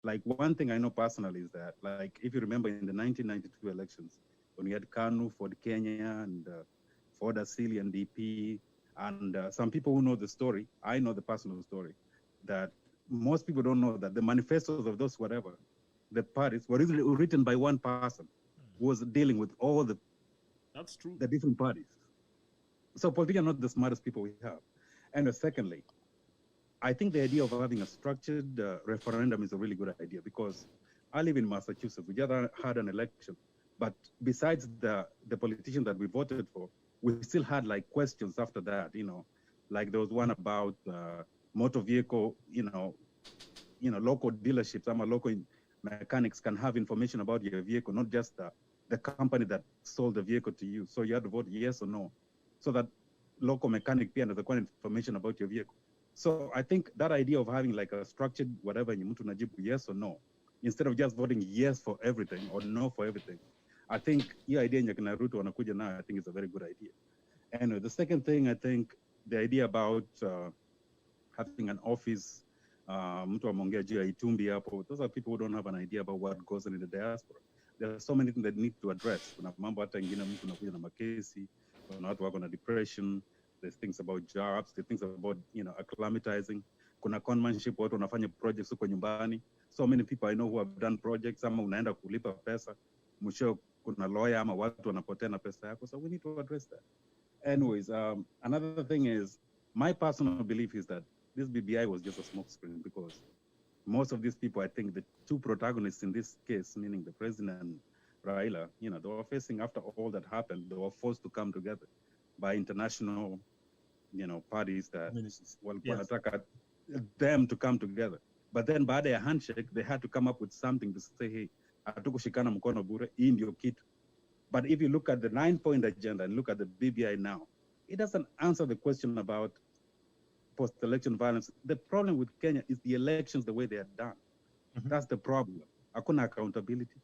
Like one thing I know personally is that, like, if you remember in the 1992 elections, when we had Kanu, Ford Kenya, and Ford Asili and DP, and some people who know the story, I know the personal story, that most people don't know that the manifestos of those whatever, the parties were written by one person who was dealing with all That's true. the different parties. So politicians are not the smartest people we have. And secondly, I think the idea of having a structured referendum is a really good idea because I live in Massachusetts. We just had an election, but besides the politician that we voted for, we still had like questions after that. Like there was one about motor vehicle. Local dealerships. Local mechanics can have information about your vehicle, not just the company that sold the vehicle to you. So you had to vote yes or no, so that local mechanic can have information about your vehicle. So I think that idea of having like a structured whatever in mtu najibu yes or no, instead of just voting yes for everything or no for everything, I think hiyo idea yenye kina Ruto wanakuja nayo, I think is a very good idea. Anyway, the second thing, I think the idea about having an office, mtu ameongea juu ya Itumbi hapo, those are people who don't have an idea about what goes on in the diaspora. There are so many things that need to address. Kuna mambo hata ingine mtu anakuja na makesi, kuna watu wako na depression, there's things about jobs, there's things about, acclimatizing. Kuna conmanship, watu wanafanya projects huko nyumbani. So many people I know who have done projects, ama unaenda kulipa pesa, mwisho kuna lawyer ama watu wanapotea na pesa yako. So we need to address that. Anyways, another thing is, my personal belief is that this BBI was just a smokescreen because most of these people, I think the two protagonists in this case, meaning the president and Raila, they were facing, after all that happened, they were forced to come together by international, parties that Yes. wanataka them to come together. But then by their handshake, they had to come up with something to say, hey, hatukushikana mkono bure, hii ndio kitu. But if you look at the 9-point agenda and look at the BBI now, it doesn't answer the question about post-election violence. The problem with Kenya is the elections, the way they are done. Mhm. That's the problem. Hakuna accountability.